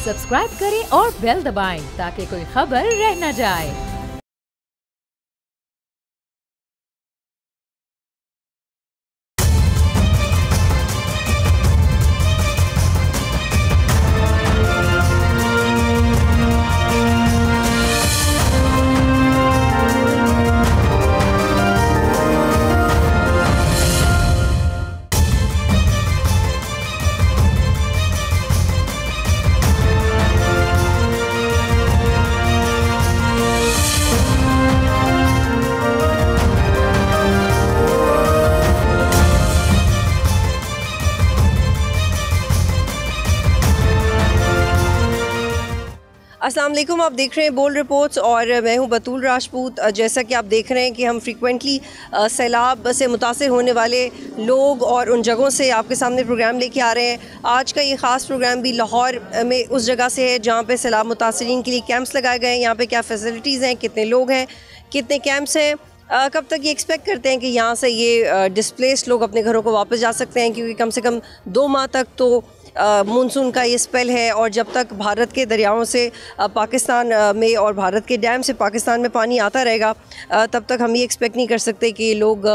Subscribe करें और bell दबाएं ताकि कोई खबर रह न जाए। अस्सलाम वालेकुम, आप देख रहे हैं बोल्ड रिपोर्ट्स और मैं हूं बतूल राजपूत। जैसा कि आप देख रहे हैं कि हम फ्रीक्वेंटली सैलाब से मुतासिर होने वाले लोग और उन जगहों से आपके सामने प्रोग्राम लेके आ रहे हैं। आज का ये ख़ास प्रोग्राम भी लाहौर में उस जगह से है जहाँ पे सैलाब मुतासिरीन के लिए कैंप्स लगाए गए हैं। यहाँ पे क्या फैसिलिटीज़ हैं, कितने लोग हैं, कितने कैंप्स हैं, कब तक ये एक्सपेक्ट करते हैं कि यहाँ से ये डिस्प्लेस लोग अपने घरों को वापस जा सकते हैं, क्योंकि कम से कम 2 माह तक तो मानसून का ये स्पेल है और जब तक भारत के दरियाओं से पाकिस्तान में और भारत के डैम से पाकिस्तान में पानी आता रहेगा तब तक हम ये एक्सपेक्ट नहीं कर सकते कि लोग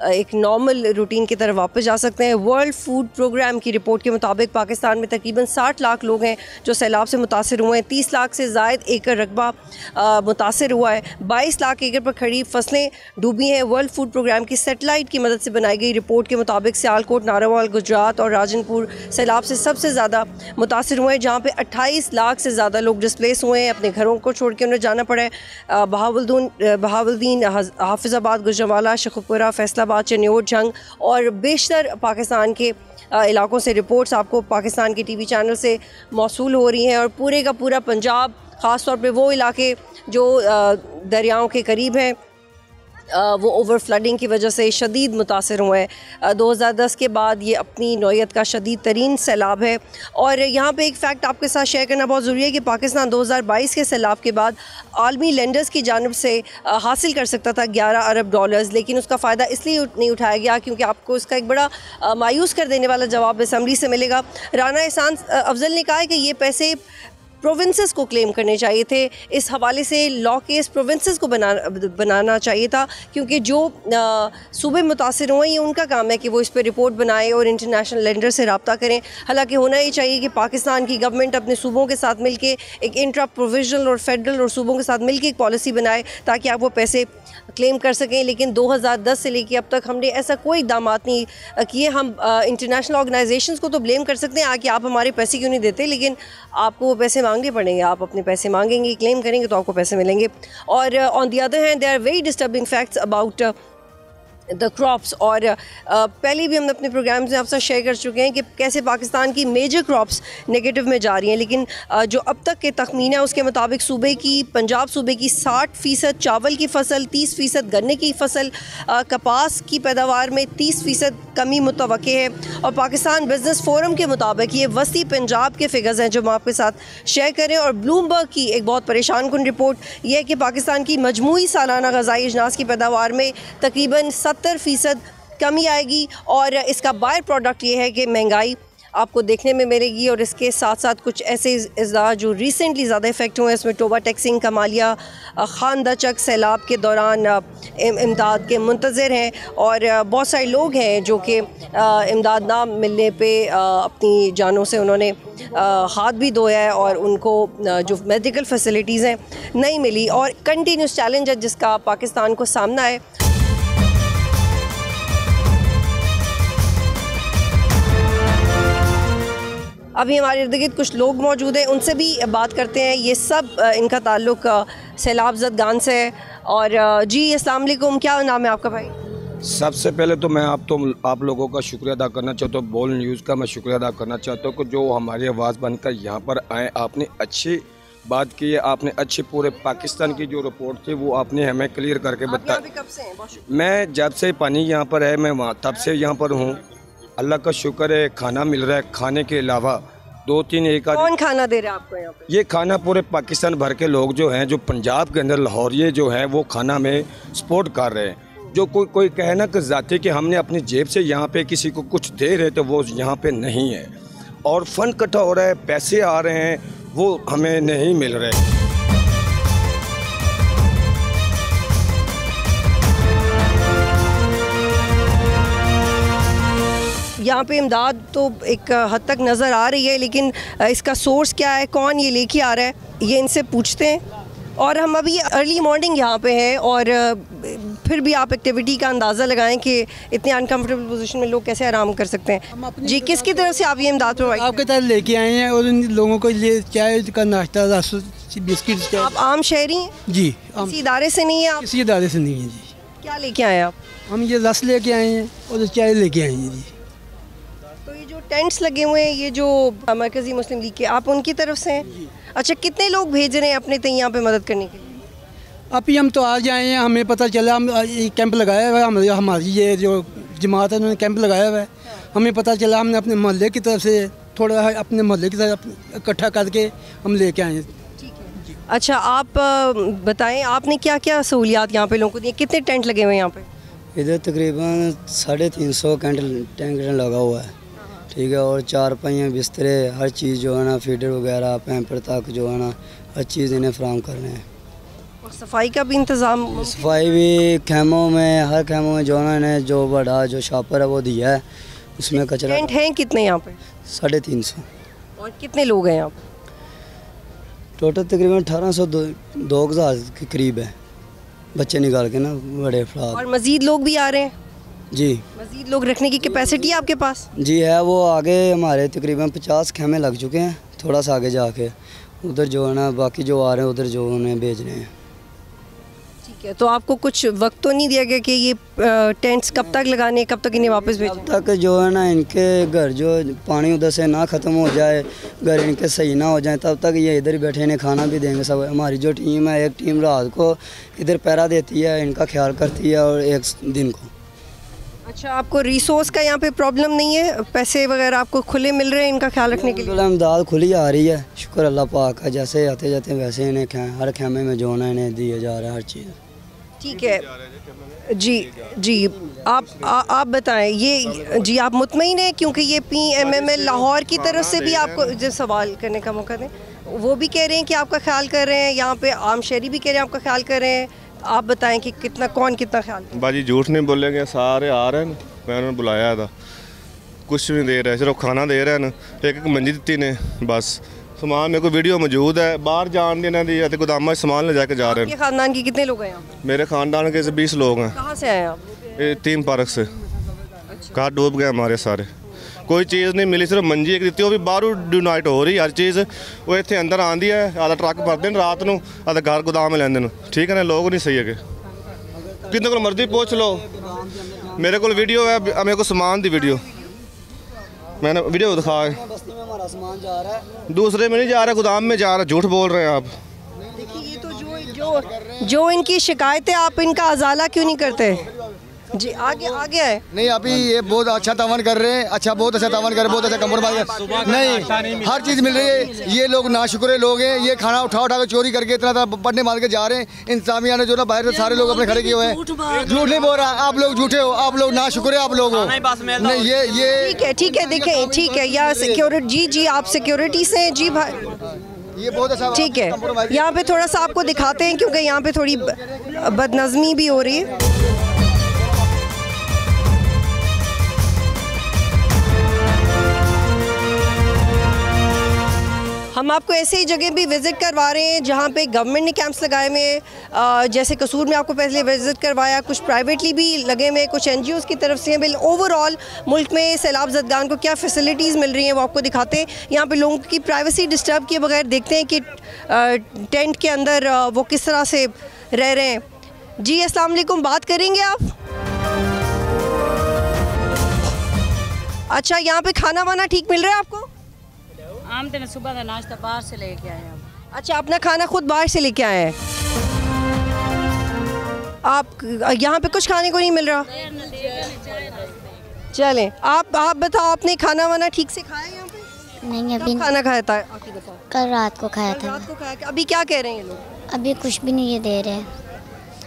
एक नॉर्मल रूटीन की तरफ वापस जा सकते हैं। वर्ल्ड फूड प्रोग्राम की रिपोर्ट के मुताबिक पाकिस्तान में तकरीबन 60 लाख लोग हैं जो सैलाब से मुतासिर हुए हैं। 30 लाख से ज़ायद एकड़ रकबा मुतासिर हुआ है। 22 लाख एकड़ पर खड़ी फसलें डूबी हैं। वर्ल्ड फूड प्रोग्राम की सेटेलाइट की मदद से बनाई गई रिपोर्ट के मुताबिक सियालकोट, नारावाल, गुजरात और राजनपुर सैलाब से सबसे ज़्यादा मुतासिर हुए हैं, जहाँ पे 28 लाख से ज़्यादा लोग डिस्प्लेस हुए हैं। अपने घरों को छोड़ के उन्हें जाना पड़ा है। बहावलदीन, हाफिज़ाबाद, गुजरांवाला, शेखुपुरा, फैसलाबाद, चनियोट, जंग और बेशतर पाकिस्तान के इलाकों से रिपोर्ट्स आपको पाकिस्तान के टीवी चैनल से मौसूल हो रही हैं। और पूरे का पूरा पंजाब, ख़ास तौर पे वो इलाके जो दरियाओं के करीब हैं, वो ओवर फ्लडिंग की वजह से शदीद मुतासिर हुए हैं। 2010 के बाद ये अपनी नौयत का शदीद तरीन सैलाब है। और यहाँ पे एक फ़ैक्ट आपके साथ शेयर करना बहुत ज़रूरी है कि पाकिस्तान 2022 के सैलाब के बाद आलमी लेंडर्स की जानिब से हासिल कर सकता था $11 अरब, लेकिन उसका फ़ायदा इसलिए नहीं उठाया गया क्योंकि आपको इसका एक बड़ा मायूस कर देने वाला जवाब असम्बली से मिलेगा। राना एहसान अफजल ने कहा है कि ये पैसे प्रोविंसेस को क्लेम करने चाहिए थे। इस हवाले से लॉ केस प्रोविंसेस को बनाना चाहिए था, क्योंकि जो सूबे मुतासिर हुए ये उनका काम है कि वो इस पर रिपोर्ट बनाएं और इंटरनेशनल लेंडर से रब्ता करें। हालांकि होना ही चाहिए कि पाकिस्तान की गवर्नमेंट अपने सूबों के साथ मिलकर एक इंट्रा प्रोविजनल और फेडरल और सूबों के साथ मिलकर एक पॉलिसी बनाए ताकि आप वो पैसे क्लेम कर सकें। लेकिन 2010 से लेकर अब तक हमने ऐसा कोई इक़दाम नहीं किए। हम इंटरनेशनल ऑर्गेनाइजेशंस को तो ब्लेम कर सकते हैं कि आप हमारे पैसे क्यों नहीं देते, लेकिन आपको वो पैसे मांगने पड़ेंगे। आप अपने पैसे मांगेंगे, क्लेम करेंगे तो आपको पैसे मिलेंगे। और on the other hand there are very disturbing facts about the crops. और पहले भी हमने अपने प्रोग्राम में आपसे शेयर कर चुके हैं कि कैसे पाकिस्तान की मेजर क्रॉप्स नेगेटिव में जा रही हैं। लेकिन जो अब तक के तखमीन है उसके मुताबिक पंजाब सूबे की 60% चावल की फसल, 30% गन्ने की फसल, कपास की पैदावार में 30% कमी मुतवक्के है। और पाकिस्तान बिजनेस फोरम के मुताबिक ये वसी पंजाब के फिगर्स हैं जो हम आपके साथ शेयर करें। और ब्लूमबर्ग की एक बहुत परेशान कुन रिपोर्ट यह है कि पाकिस्तान की मजमूई सालाना ग़ज़ाई अजनास की पैदावार में तकरीबन 70% कमी आएगी। और इसका बाय प्रोडक्ट ये है कि महंगाई आपको देखने में मिलेगी। और इसके साथ साथ कुछ ऐसे इज़्ज़ा जो रिसेंटली ज़्यादा इफ़ेक्ट हुए हैं, इसमें टोबा टैक्सिंग, कमालिया, खान दचक सैलाब के दौरान इमदाद के मुंतज़िर हैं। और बहुत सारे लोग हैं जो कि इमदाद ना मिलने पे अपनी जानों से उन्होंने हाथ भी धोया है और उनको जो मेडिकल फैसिलिटीज़ हैं नहीं मिली। और कंटिन्यूस चैलेंज है जिसका पाकिस्तान को सामना है। अभी हमारे इर्द गिर्द कुछ लोग मौजूद हैं, उनसे भी बात करते हैं। ये सब इनका ताल्लुक़ सैलाब ज़दगान से है। और जी अस्सलाम वालेकुम, क्या नाम है आपका भाई? सबसे पहले तो मैं आप लोगों का शुक्रिया अदा करना चाहता हूँ। बोल्ड न्यूज़ का मैं शुक्रिया अदा करना चाहता हूँ कि जो हमारी आवाज़ बनकर यहाँ पर आए, आपने अच्छी बात की है, आपने अच्छी पूरे पाकिस्तान की जो रिपोर्ट थी वो आपने हमें क्लियर करके बताया। मैं जब से पानी यहाँ पर है मैं वहाँ तब से यहाँ पर हूँ। अल्लाह का शुक्र है, खाना मिल रहा है। खाने के अलावा 2-3 एक कौन खाना दे रहा है आपको यहाँ पे? ये खाना पूरे पाकिस्तान भर के लोग जो हैं, जो पंजाब के अंदर लाहौर ये जो हैं वो खाना में सपोर्ट कर रहे हैं। जो कोई कहना कि ज़ाती कि हमने अपनी जेब से यहाँ पे किसी को कुछ दे रहे तो वो यहाँ पे नहीं है। और फंड इकट्ठा हो रहा है, पैसे आ रहे हैं, वो हमें नहीं मिल रहे। यहाँ पे इमदाद तो एक हद तक नज़र आ रही है, लेकिन इसका सोर्स क्या है, कौन ये लेके आ रहा है, ये इनसे पूछते हैं। और हम अभी अर्ली मॉर्निंग यहाँ पे हैं और फिर भी आप एक्टिविटी का अंदाज़ा लगाएं कि इतने अनकम्फर्टेबल पोजीशन में लोग कैसे आराम कर सकते हैं। जी, किसकी तरफ से आप ये इमदाद प्रोवाइड आपके तरफ लेके आए हैं और इन लोगों को लिए चाय का नाश्ता, रस, बिस्किट। आप आम शहरी हैं? जी, किसी इदारे से नहीं है आप? किसी इदारे से नहीं है जी। क्या लेके आए आप? हम ये रस लेके आए हैं और चाय लेके आए हैं जी। तो ये जो टेंट्स लगे हुए हैं, ये जो मरकज़ी मुस्लिम लीग के, आप उनकी तरफ से हैं? अच्छा, कितने लोग भेज रहे हैं अपने तय यहाँ पे मदद करने के लिए? अभी हम तो आज आए हैं, हमें पता चला, हम कैंप लगाया हुआ है, हमारी ये जो जमात है उन्होंने कैंप लगाया हुआ है। हमें पता चला, हमने अपने मोहल्ले की तरफ से थोड़ा अपने मोहल्ले की तरफ इकट्ठा करके हम लेके आए हैं। अच्छा, आप बताएं, आपने क्या क्या सहूलियात यहाँ पे लोगों को दी? कितने टेंट लगे हुए हैं यहाँ पे? इधर तकरीबन 350 टेंट लगा हुआ है, ठीक है। और चारपाइयाँ, बिस्तरे, हर चीज़ जो है ना, फीडर वगैरह, पैम्पर तक जो है ना, हर चीज़ इन्हें फराहम कर रहे हैं। और सफाई का भी इंतज़ाम? सफाई भी खैमों में, हर खैमों में जो है ना, इन्हें जो बड़ा जो शॉपर है वो दिया है, उसमें कचरा। टेंट हैं कितने यहाँ पे? 350। और कितने लोग हैं यहाँ पे? टोटल तकरीबन 1800-2000 के करीब है, बच्चे निकाल के ना, बड़े अफराद। और मज़ीद लोग भी आ रहे हैं? जी, मज़ीद लोग रखने की कैपेसिटी है आपके पास? जी है। वो आगे हमारे तकरीबन 50 खेमे लग चुके हैं, थोड़ा सा आगे जाके उधर जो है ना, बाकी जो आ रहे हैं उधर जो उन्हें भेज रहे हैं। ठीक है, तो आपको कुछ वक्त तो नहीं दिया गया कि ये टेंट्स कब तक लगाने, कब तक इन्हें वापस भेजें? तब तक जो है ना, इनके घर जो पानी उधर से ना ख़त्म हो जाए, घर इनके सही ना हो जाए, तब तक ये इधर ही बैठे, इन्हें खाना भी देंगे सब। हमारी जो टीम है, एक टीम रात को इधर पहरा देती है, इनका ख्याल करती है, और एक दिन को। अच्छा, आपको रिसोर्स का यहाँ पे प्रॉब्लम नहीं है? पैसे वगैरह आपको खुले मिल रहे हैं इनका ख्याल रखने के लिए? इमदाद खुली आ रही है, शुक्र अल्लाह पाक का। जैसे आते जाते वैसे इन्हें हर खेमे में जो है इन्हें दिया जा रहा है हर चीज़। ठीक है जी। जी, आप बताएं, ये जी आप मुतमईन हैं? क्योंकि ये PMML लाहौर की तरफ से भी आपको जो सवाल करने का मौका दें, वो भी कह रहे हैं कि आपका ख्याल कर रहे हैं, यहाँ पे आम शहरी भी कह रहे हैं आपका ख्याल कर रहे हैं। आप बताएं कि कितना, कौन कितना ख्याल? बाजी झूठ नहीं बोलेंगे, सारे आ रहे हैं। मैं उन्होंने बुलाया था, कुछ नहीं दे रहे, सिर्फ खाना दे रहे हैं। एक मंजी दी ने बस। सामान मेरे को वीडियो मौजूद है, बाहर जान देना दी जाते, गोदामा सामान ले जाके जा रहे हैं। खानदान के कितने लोग हैं यहाँ? मेरे खानदान के 20 लोग हैं। कहाँ से आए आप? तीन पार्क से। कहाँ डूब गए हमारे सारे, कोई चीज़ नहीं मिली, सिर्फ मंजी एक दी, वो भी बाहरों डोनाइट हो रही हर चीज़। वो इतने अंदर आती है, आधा ट्रक भरते हैं रात को, आधा घर गोदाम में लेंदे। ठीक है ना, लोग नहीं सही है। कितने को मर्जी पूछ लो, मेरे को वीडियो है, मेरे को सामान दी वीडियो, मैंने वीडियो दिखा है। बस्ती में हमारा सामान जा रहा है, दूसरे में नहीं जा रहा, गोदाम में जा रहा। झूठ बोल रहे हैं आप। देखिए, ये तो जो इनकी शिकायतें, आप इनका अजाला क्यों नहीं करते? जी, आगे आए। नहीं, अभी ये बहुत अच्छा तावन कर रहे हैं, अच्छा, बहुत अच्छा तावन कर रहे हैं, बहुत अच्छा कंप्रोमाइज नहीं, हर चीज़ मिल रही है। ये लोग नाशुक्रे लोग हैं, ये खाना उठा के चोरी करके इतना पढ़ने मार के जा रहे हैं। इंतजामिया ने जो ना बाहर से सारे लोग अपने खड़े किए हुए हैं। झूठ नहीं बोल रहा, आप लोग झूठे हो, आप लोग नाशुक्रे, आप लोग हो। नहीं, ये ठीक है, देखें, ठीक है, या सिक्योरिटी, जी आप सिक्योरिटी से हैं? जी भाई, ये बहुत अच्छा, ठीक है। यहाँ पे थोड़ा सा आपको दिखाते हैं, क्योंकि यहाँ पे थोड़ी बदनज़मी भी हो रही है। हम आपको ऐसे ही जगह भी विज़िट करवा रहे हैं जहाँ पे गवर्नमेंट ने कैंप्स लगाए हुए हैं। जैसे कसूर में आपको पहले विज़िट करवाया, कुछ प्राइवेटली भी लगे हुए हैं, कुछ NGOs की तरफ से हैं। बिल ओवरऑल मुल्क में सैलाब ज़दगान को क्या फ़ैसिलिटीज़ मिल रही हैं वो आपको दिखाते हैं। यहाँ पे लोगों की प्राइवेसी डिस्टर्ब किए बगैर देखते हैं कि टेंट के अंदर वो किस तरह से रह रहे हैं। जी, अस्सलाम वालेकुम, बात करेंगे आप? अच्छा, यहाँ पे खाना वाना ठीक मिल रहा है आपको? आम दिन सुबह का नाश्ता बाहर से लेके आए हम। अच्छा, अपना खाना खुद बाहर से लेके आए हैं आप? यहाँ पे कुछ खाने को नहीं मिल रहा? चलें, आप बताओ, आपने खाना वाना ठीक से खाया यहाँ पे? नहीं, अभी खाना खाया था? कल रात को खाया था। रात को खाया। अभी क्या कह रहे हैं ये लोग? अभी कुछ भी नहीं ये दे रहे हैं,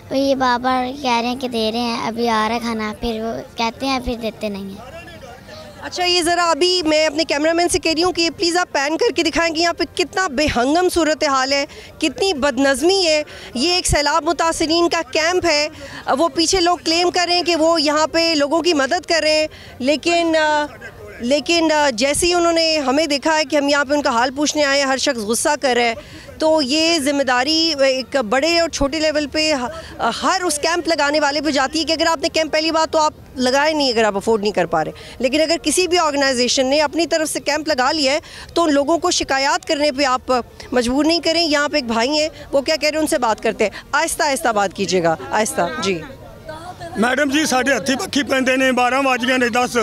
और ये बार-बार कह रहे हैं कि दे रहे हैं, अभी आ रहा है खाना, फिर वो कहते हैं, फिर देते नहीं हैं। अच्छा, ये ज़रा अभी मैं अपने कैमरामैन से कह रही हूँ कि प्लीज़ आप पैन करके दिखाएं कि यहाँ पे कितना बेहंगम सूरत हाल है, कितनी बदनज़मी है। ये एक सैलाब मुतासरीन का कैंप है। वो पीछे लोग क्लेम कर रहे हैं कि वो यहाँ पे लोगों की मदद कर रहे हैं, लेकिन जैसे ही उन्होंने हमें देखा है कि हम यहाँ पे उनका हाल पूछने आए हैं, हर शख्स गुस्सा कर रहा है। तो ये ज़िम्मेदारी एक बड़े और छोटे लेवल पे हर उस कैंप लगाने वाले पे जाती है कि अगर आपने कैंप पहली बात तो आप लगाए नहीं अगर आप अफोर्ड नहीं कर पा रहे, लेकिन अगर किसी भी ऑर्गेनाइजेशन ने अपनी तरफ से कैंप लगा लिया है तो उन लोगों को शिकायत करने पे आप मजबूर नहीं करें। यहाँ पे एक भाई हैं, वो क्या कह रहे हैं उनसे बात करते हैं। आहिस्ता आहिस्ता बात कीजिएगा, आहिस्ता जी। मैडम जी साढ़े हत्थी पक्खी पैंदे ने 12 वज गए ने 10,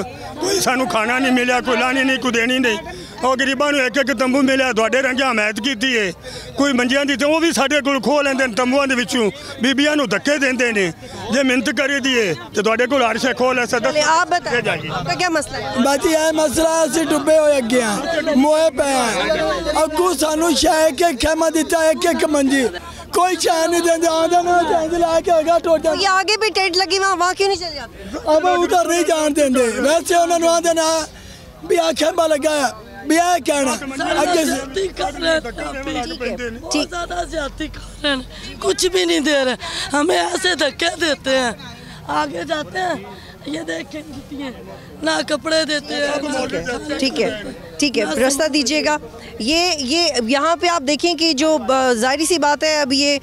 कोई सानू खाना नहीं मिला, कोई लानी नहीं, कोई देनी नहीं। और गरीबां नूं एक तंबू मिलिया, तुहाडे रंगे हमायत कीती है। कोई मंजियां दी ते वो भी साडे कोल खो लैंदे ने तंबूआं दे विचों, बीबियां नूं धक्के देंदे ने। जे मिहनत करी दी है ते तुहाडे कोल हर शे खो लै सकदा। आप बताइए आपका क्या मसला है? बाजी ये मसला असीं डुबे होए अगे हैं, मोए पे हैं। अगू सानू शाह के खेमा दिता एक मंजी, कोई चाय नहीं देंगे। आधा ना चाय लाके आगे टोट ये आगे भी टेंट लगी वहाँ क्यों नहीं चले जाते? अब उधर नहीं जान देंगे। वैसे उन्होंने आधे ना भी खेमा लगा भी कहना अगे से कुछ भी नहीं दे रहे, हमें ऐसे धक्के देते हैं। आगे जाते हैं ये देखें ना कपड़े देते हैं। ठीक है ठीक है, रास्ता दीजिएगा। ये यहाँ पे आप देखें कि जो ज़ाहिर सी बात है, अब ये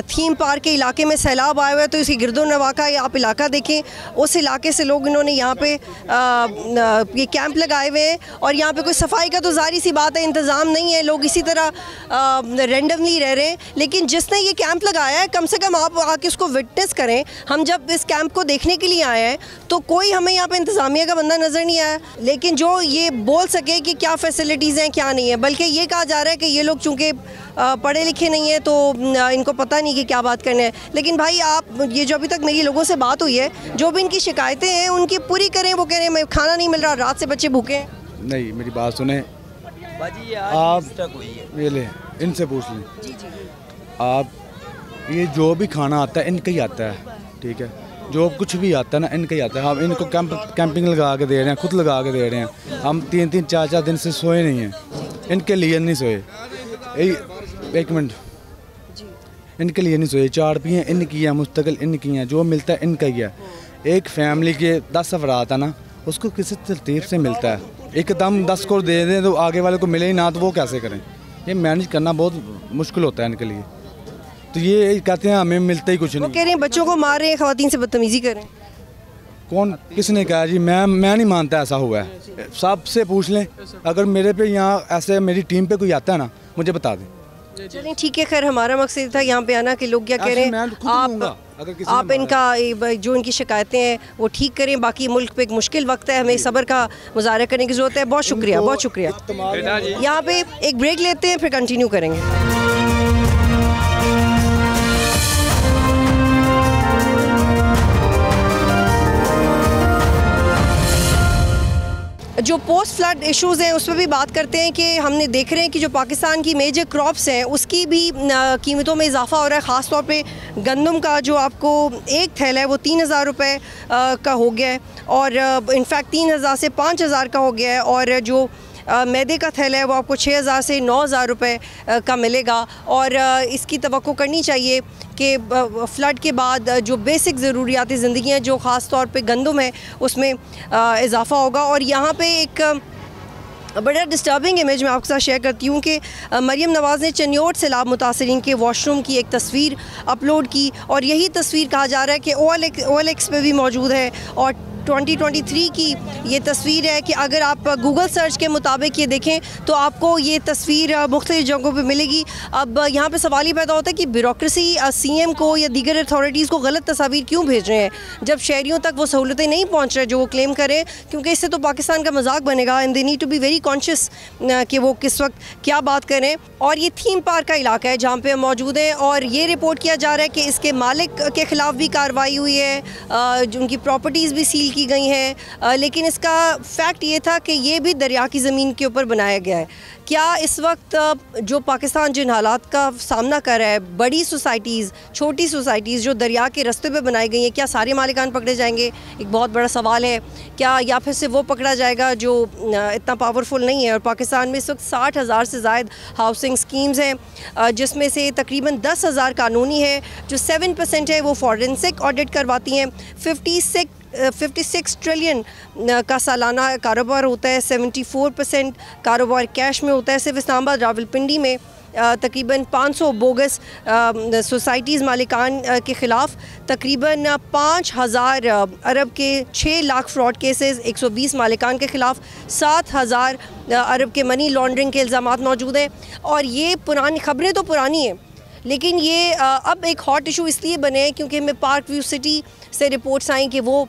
थीम पार्क के इलाके में सैलाब आया हुआ है, तो इसकी गिरदो नवा का आप इलाका देखें। उस इलाके से लोग इन्होंने यहाँ पे ये कैंप लगाए हुए हैं और यहाँ पे कोई सफाई का तो ज़ाहिर सी बात है इंतज़ाम नहीं है, लोग इसी तरह रेंडमली रह रहे हैं। लेकिन जिसने ये कैंप लगाया है, कम से कम आप आके उसको विटनेस करें। हम जब इस कैंप को देखने के लिए आए हैं तो कोई हमें यहाँ पे इंतज़ामिया का बंदा नज़र नहीं आया, लेकिन जो ये बोल सके कि क्या फैसिलिटीज़ हैं क्या नहीं है। बल्कि ये कहा जा रहा है कि ये लोग चूँकि पढ़े लिखे नहीं हैं तो इनको पता नहीं कि क्या बात करना है। लेकिन भाई आप ये जो अभी तक मेरी लोगों से बात हुई है, जो भी इनकी शिकायतें हैं उनकी पूरी करें। वो कह रहे हैं मैं खाना नहीं मिल रहा, रात से बच्चे भूखे हैं। नहीं, मेरी बात सुने आप, ये ले इनसे पूछ लें आप। ये जो भी खाना आता है इनका ही आता है, ठीक है। जो कुछ भी आता है ना इनका ही आता है। हम इनको कैंपिंग लगा के दे रहे हैं, खुद लगा के दे रहे हैं। हम 3-3 4-4 दिन से सोए नहीं हैं, इनके लिए नहीं सोए। एक मिनट, इनके लिए नहीं सोए। 4 पिए इनकी है, मुस्तकिल इनकी हैं, जो मिलता है इनका ही है। एक फैमिली के 10 अफराद है ना, उसको किसी तरतीब से मिलता है। एकदम 10 को दे दें तो आगे वाले को मिले ही ना, तो वो कैसे करें? ये मैनेज करना बहुत मुश्किल होता है इनके लिए। तो ये कहते हैं हमें मिलता ही कुछ नहीं। वो कह रहे हैं बच्चों को मार रहे हैं, ख़वातीन से बदतमीजी कर रहे हैं। कौन, किसने कहा जी? मैं नहीं मानता ऐसा हुआ है। सबसे पूछ लें, अगर मेरे पे यहाँ ऐसे मेरी टीम पे कोई आता है ना, मुझे बता दें। चलें ठीक है, खैर हमारा मकसद था यहाँ पे आना कि लोग क्या कह रहे हैं। आप इनका जो इनकी शिकायतें हैं वो ठीक करें। बाकी मुल्क पे एक मुश्किल वक्त है, हमें सब्र का मुजाहरा करने की ज़रूरत है। बहुत शुक्रिया, बहुत शुक्रिया। यहाँ पे एक ब्रेक लेते हैं, फिर कंटिन्यू करेंगे। जो पोस्ट फ्लड इश्यूज़ हैं उस पर भी बात करते हैं कि हमने देख रहे हैं कि जो पाकिस्तान की मेजर क्रॉप्स हैं उसकी भी कीमतों में इजाफा हो रहा है। ख़ास तौर पे गंदम का जो आपको एक थैला है वो 3000 रुपये का हो गया है, और इनफैक्ट 3000 से 5000 का हो गया है। और जो मैदे का थैला है वो आपको 6000 से 9000 रुपये का मिलेगा। और इसकी तवक्को करनी चाहिए कि फ़्लड के बाद जो बेसिक ज़रूरियाती ज़िंदगी हैं, जो ख़ास तौर पे गंदम है, उसमें इजाफ़ा होगा। और यहाँ पे एक बड़ा डिस्टर्बिंग इमेज मैं आपके साथ शेयर करती हूँ कि मरियम नवाज़ ने चन्योट सैलाब मुतासरीन के वॉशरूम की एक तस्वीर अपलोड की, और यही तस्वीर कहा जा रहा है कि OLX पे भी मौजूद है। और 2023 की ये तस्वीर है कि अगर आप गूगल सर्च के मुताबिक ये देखें तो आपको ये तस्वीर मुख्तलिफ जगहों पे मिलेगी। अब यहाँ पे सवाल ही पैदा होता है कि ब्यूरोक्रेसी CM को या दीगर अथॉरिटीज़ को गलत तस्वीर क्यों भेज रहे हैं, जब शहरियों तक वो सहूलतें नहीं पहुँच रहे जो वो क्लेम करें, क्योंकि इससे तो पाकिस्तान का मजाक बनेगा। And they need to be very conscious कि वो किस वक्त क्या बात करें। और ये थीम पार्क का इलाका है जहाँ पर हम मौजूद हैं, और ये रिपोर्ट किया जा रहा है कि इसके मालिक के ख़िलाफ़ भी कार्रवाई हुई है, उनकी प्रॉपर्टीज़ भी सील की गई हैं, लेकिन इसका फैक्ट ये था कि ये भी दरिया की ज़मीन के ऊपर बनाया गया है। क्या इस वक्त जो पाकिस्तान जिन हालात का सामना कर रहा है, बड़ी सोसाइटीज़, छोटी सोसाइटीज़ जो दरिया के रास्ते पे बनाई गई हैं, क्या सारे मालिकान पकड़े जाएंगे? एक बहुत बड़ा सवाल है। क्या या फिर से वो पकड़ा जाएगा जो इतना पावरफुल नहीं है? और पाकिस्तान में इस वक्त 60,000 से ज़ायद हाउसिंग स्कीम्स हैं, जिसमें से तकरीबन 10,000 कानूनी है, जो 7% है वो फॉरेंसिक ऑडिट करवाती हैं। 56 ट्रिलियन का सालाना कारोबार होता है, 74% कारोबार कैश में होता है। सिर्फ इस्लामाबाद रावलपिंडी में तकरीबन 500 बोगस सोसाइटीज़ मालिकान के ख़िलाफ़ तकरीबन 5,000 अरब के 6 लाख फ्रॉड केसेस, 120 मालिकान के ख़िलाफ़ 7,000 अरब के मनी लॉन्ड्रिंग के इल्ज़ामात मौजूद हैं। और ये पुरानी खबरें तो पुरानी हैं, लेकिन ये अब एक हॉट इशू इसलिए बने हैं क्योंकि हमें पार्क व्यू सिटी से रिपोर्ट्स आई कि वो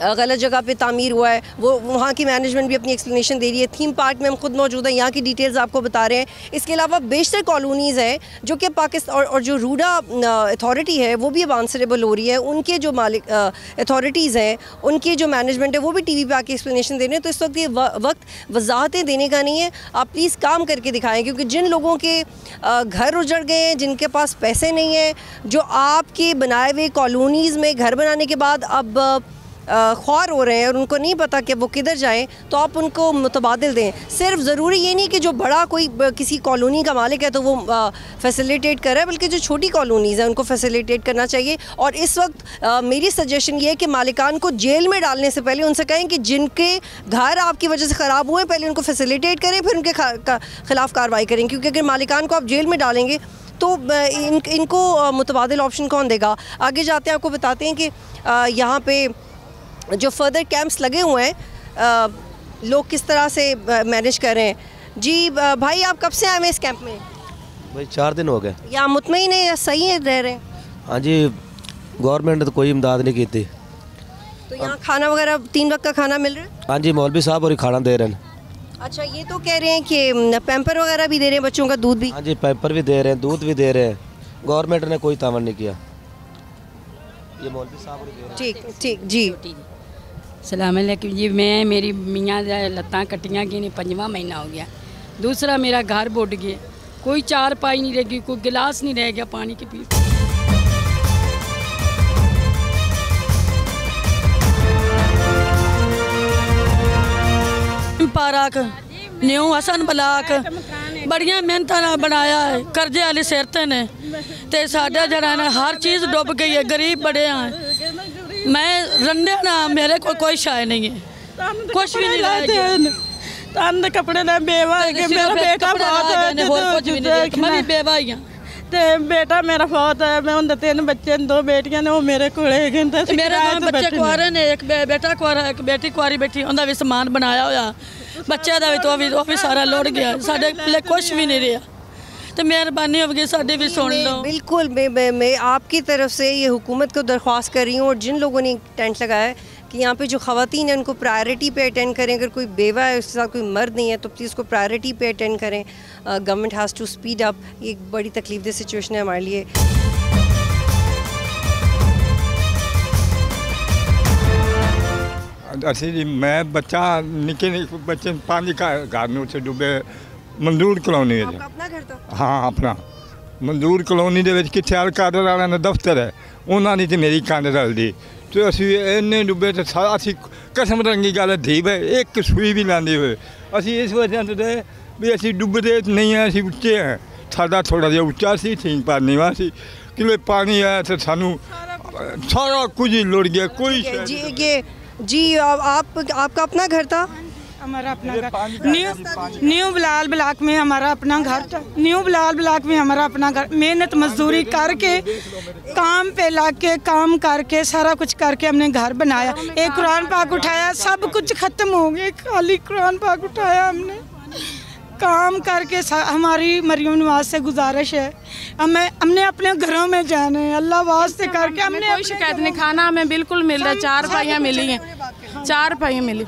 गलत जगह पे तामीर हुआ है। वो वहाँ की मैनेजमेंट भी अपनी एक्सप्लेनेशन दे रही है। थीम पार्क में हम खुद मौजूद हैं, यहाँ की डिटेल्स आपको बता रहे हैं। इसके अलावा बेशतर कॉलोनीज़ हैं जो कि पाकिस्तान और जो रूडा अथॉरिटी है वो भी अब आंसरेबल हो रही है। उनके जो मालिक अथॉरिटीज़ हैं, उनकी जो मैनेजमेंट है वो भी टीवी पे आके एक्सप्लेनेशन दे रहे हैं। तो इस वक्त ये वक्त वजाहतें देने का नहीं है, आप प्लीज़ काम करके दिखाएँ, क्योंकि जिन लोगों के घर उजड़ गए हैं, जिनके पास पैसे नहीं हैं, जो आपके बनाए हुए कॉलोनीज़ में घर बनाने के बाद अब ख्वार हो रहे हैं और उनको नहीं पता कि वो किधर जाएं, तो आप उनको मुतबादिल दें। सिर्फ ज़रूरी ये नहीं कि जो बड़ा कोई किसी कॉलोनी का मालिक है तो वो फैसिलिटेट कर रहा है, बल्कि जो छोटी कॉलोनीज़ हैं उनको फैसिलिटेट करना चाहिए। और इस वक्त मेरी सजेशन ये है कि मालिकान को जेल में डालने से पहले उनसे कहें कि जिनके घर आपकी वजह से ख़राब हुए पहले उनको फैसिलिटेट करें, फिर उनके ख़िलाफ़ कार्रवाई करें। क्योंकि अगर मालिकान को आप जेल में डालेंगे तो इनको मुतबादिल ऑप्शन कौन देगा? आगे जाते हैं आपको बताते हैं कि यहाँ पे जो फर्दर कैंप्स लगे हुए हैं, लोग किस तरह से मैनेज कर रहे हैं। जी भाई, आप कब से आए हैं इस कैंप में? भाई 4 दिन हो गए। या मुतमईन है या सही है रह रहे हैं? हाँ जी, गवर्नमेंट ने तो कोई इमदाद नहीं की थी। तो यहाँ खाना वगैरह 3 वक्त का खाना मिल रहा है? हाँ जी, मौलवी साहब और खाना दे रहे हैं। अच्छा, ये तो कह रहे हैं कि पैम्पर वगैरह भी दे रहे हैं, बच्चों का दूध भी? हाँ जी, पैम्पर भी दे रहे हैं, दूध भी दे रहे हैं। गवर्नमेंट ने कोई तावन नहीं किया, ये मौलवी साहब दे रहे हैं। ठीक ठीक जी। सलाम अलैकुम जी। मैं मेरी मियाँ लत्तां कट्टियाँ गई ने 5वां महीना हो गया। दूसरा मेरा घर बुड गया, कोई चार पाई नहीं रह गई, कोई गिलास नहीं रह गया पानी के पी। पार्क न्यू हसन ब्लाक बड़िया मेहनत नाल बनाया है, कर्जे वाले सिर ते ने, ते साडा जरा ना हर चीज़ डुब गई है, गरीब बड़े हैं। मैं रंडे ना, मेरे को कोई शाय नहीं है, कुछ भी नहीं लाया। तन कपड़े ना बेवा है, मेरा बेटा बहुत है, मैं भी बेवा ही हूँ। ते बेटा मेरा बहुत है, मैं उनके 3 बच्चे 2 बेटियां ने, वो मेरे को मेरे 2 बच्चे कुआरे ने, एक बेटा कुआरा, एक बेटी कुआरी बैठी, उनका भी समान बनाया होया, बच्चे का भी तो भी सारा लुट गया, साढ़े पहले कुछ भी नहीं रहा। तो मेहरबानी होगी साड़ी भी सुन लो। बिल्कुल, मैं आपकी तरफ से ये हुकूमत को दरख्वास्त कर रही हूँ, और जिन लोगों ने टेंट लगाया है कि यहाँ पे जो ख़वातीन हैं उनको प्रायोरिटी पे अटेंड करें। अगर कोई बेवा है, उसके साथ कोई मर्द नहीं है, तो प्लीज़ उसको प्रायोरिटी पे अटेंड करें। Government has to speed up. ये एक बड़ी तकलीफदेह सिचुएशन है हमारे लिए। ਅਸੀਂ ਜੀ मैं बच्चा निके बच्चे पानी का घर में ਉੱਥੇ डूबे मंजूर कॉलोनी है। आपका अपना घर था? हाँ, अपना मंजूर कॉलोनी ਦੇ ਵਿੱਚ ਕਿੱਥੇ ਅਲਕਾਦਰ ਵਾਲਿਆਂ ਦਾ ਦਫ਼ਤਰ ਹੈ, ਉਹਨਾਂ ਦੀ ਤੇ ਮੇਰੀ ਕੰਧ ਰਲਦੀ, ਤੇ ਅਸੀਂ ਇੰਨੇ ਡੁੱਬੇ ਤੇ ਸਾਰਾ ਅਸੀਂ ਕਸਮ ਰੰਗੀ ਗੱਲ ਧੀਬ ਹੈ, ਇੱਕ ਸੂਈ ਵੀ ਲਾਂਦੇ ਹੋਏ ਅਸੀਂ ਇਸ ਵਜ੍ਹਾ ਤੇ ਵੀ ਅਸੀਂ ਡੁੱਬਦੇ ਨਹੀਂ ਆ, ਅਸੀਂ ਉੱਚੇ ਹਾਂ, ਸਾਡਾ ਥੋੜਾ ਜਿਹਾ ਉੱਚਾ ਸੀ, ਠੀਕ ਪਰ ਨੀਵਾਂ ਸੀ, ਕਿਲੇ ਪਾਣੀ ਆਇਆ ਤੇ ਸਾਨੂੰ ਸਾਰਾ ਕੁਝ ਹੀ ਲੁੜ ਗਿਆ। कोई जी आपका अपना घर था? हमारा अपना घर न्यू बिलाल ब्लॉक में हमारा अपना घर था। न्यू बिलाल ब्लॉक में हमारा अपना घर, मेहनत मजदूरी करके काम पे लग के काम करके सारा कुछ करके हमने घर बनाया। एक कुरान पाक उठाया, सब कुछ ख़त्म हो गया, खाली कुरान पाक उठाया हमने। काम करके हमारी मरियम नवाज से गुजारिश है, हमने अपने घरों में जाना है, अल्लाह वास्ते करके। हमने कोई शिकायत नहीं, खाना हमें बिल्कुल मिल रहा है, 4 पाइयाँ मिली हैं, 4 पाई मिली,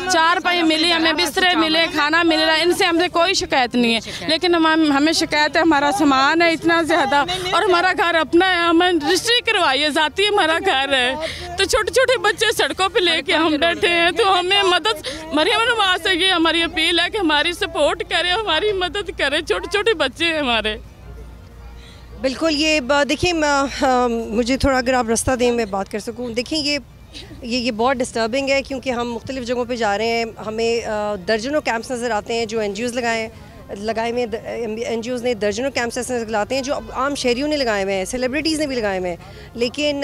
4 पाई मिली, हमें बिस्तरे मिले, खाना मिल रहा है, इनसे हमसे कोई शिकायत नहीं है। लेकिन हमें शिकायत है, हमारा सामान है इतना ज़्यादा और हमारा घर अपना है, हमें रजिस्ट्री करवाई है, ज़ाती हमारा घर है, तो छोटे छोटे बच्चे सड़कों पे लेके हम बैठे हैं। तो हमें मदद, मरियम नवाज से ये हमारी अपील है कि हमारी सपोर्ट करें, हमारी मदद करें, छोटे छोटे बच्चे हैं हमारे। बिल्कुल, ये देखिए मुझे थोड़ा अगर आप रास्ता दें मैं बात कर सकूं। देखिए ये बहुत डिस्टर्बिंग है क्योंकि हम मुख्तलिफ़ जगहों पे जा रहे हैं, हमें दर्जनों कैंप्स नज़र आते हैं जो NGOs लगाए हुए NGOs ने दर्जनों कैंप्स ऐसे लगाते हैं जो आम शहरियों ने लगाए हुए हैं, सेलिब्रिटीज़ ने भी लगाए हुए हैं। लेकिन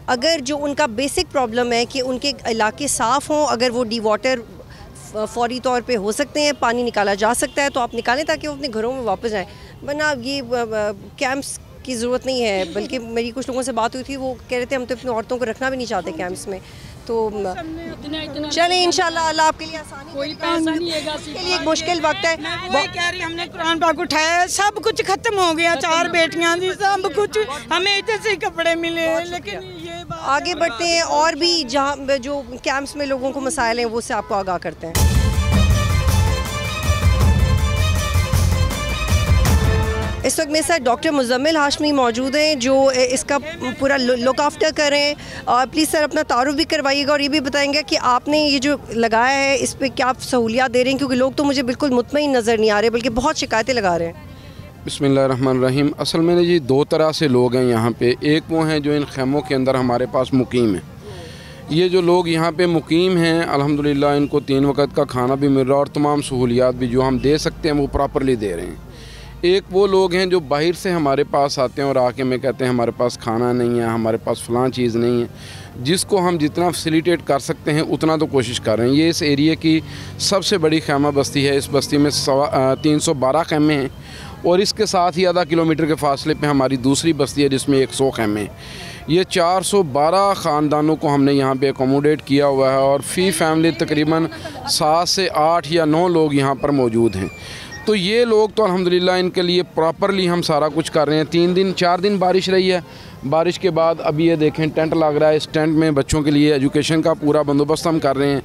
अगर जो उनका बेसिक प्रॉब्लम है कि उनके इलाके साफ़ हों, अगर वो डी वाटर फौरी तौर पे हो सकते हैं, पानी निकाला जा सकता है तो आप निकालें ताकि वो अपने घरों में वापस जाएं, वरना ये कैंप्स की ज़रूरत नहीं है। बल्कि मेरी कुछ लोगों से बात हुई थी, वो कह रहे थे हम तो अपनी औरतों को रखना भी नहीं चाहते कैंप्स में। तो चलें इंशाल्लाह अल्लाह आपके लिए आसानी, कोई के लिए एक मुश्किल वक्त है। वो कह रही हमने कुरान पाक उठाया, सब कुछ खत्म हो गया, 4 बेटियां थी, सब कुछ हमें इतने से कपड़े मिले, लेकिन ये आगे बढ़ते हैं और भी जहाँ जो कैंप्स में लोगों को मसाइल हैं वो से आपको आगाह करते हैं। इस वक्त मेरे साथ डॉक्टर मुज़म्मिल हाशमी मौजूद हैं जो इसका पूरा लुक आफ्टर कर रहे हैं। और प्लीज़ सर अपना तारुफ भी करवाइएगा और ये भी बताएंगे कि आपने ये जो लगाया है इस पर क्या सहूलियात दे रहे हैं, क्योंकि लोग तो मुझे बिल्कुल मुतमईन नज़र नहीं आ रहे बल्कि बहुत शिकायतें लगा रहे हैं। बिस्मिल्लाहिर्रहमानिर्रहीम। असल में जी 2 तरह से लोग हैं यहाँ पे। एक वो हैं जो इन खैमों के अंदर हमारे पास मुकीम हैं। ये जो लोग यहाँ पे मुकीम हैं अल्हम्दुलिल्लाह इनको 3 वक्त का खाना भी मिल रहा है और तमाम सहूलियात भी जो हम दे सकते हैं वो प्रॉपरली दे रहे हैं। एक वो लोग हैं जो बाहर से हमारे पास आते हैं और आके में कहते हैं हमारे पास खाना नहीं है, हमारे पास फ़लाँ चीज़ नहीं है, जिसको हम जितना फैसिलिटेट कर सकते हैं उतना तो कोशिश कर रहे हैं। ये इस एरिया की सबसे बड़ी खैमा बस्ती है। इस बस्ती में 312 खैमे हैं और इसके साथ ही आधा किलोमीटर के फासले पे हमारी दूसरी बस्ती है जिसमें 100 खैमे हैं। ये 412 ख़ानदानों को हमने यहाँ पे अकोमोडेट किया हुआ है और फ़ी फैमिली तकरीबन 7 से 8 या 9 लोग यहाँ पर मौजूद हैं। तो ये लोग तो अल्हम्दुलिल्लाह इनके लिए प्रॉपरली हम सारा कुछ कर रहे हैं। 4 दिन बारिश रही है। बारिश के बाद अभी ये देखें टेंट लग रहा है। इस टेंट में बच्चों के लिए एजुकेशन का पूरा बंदोबस्त हम कर रहे हैं।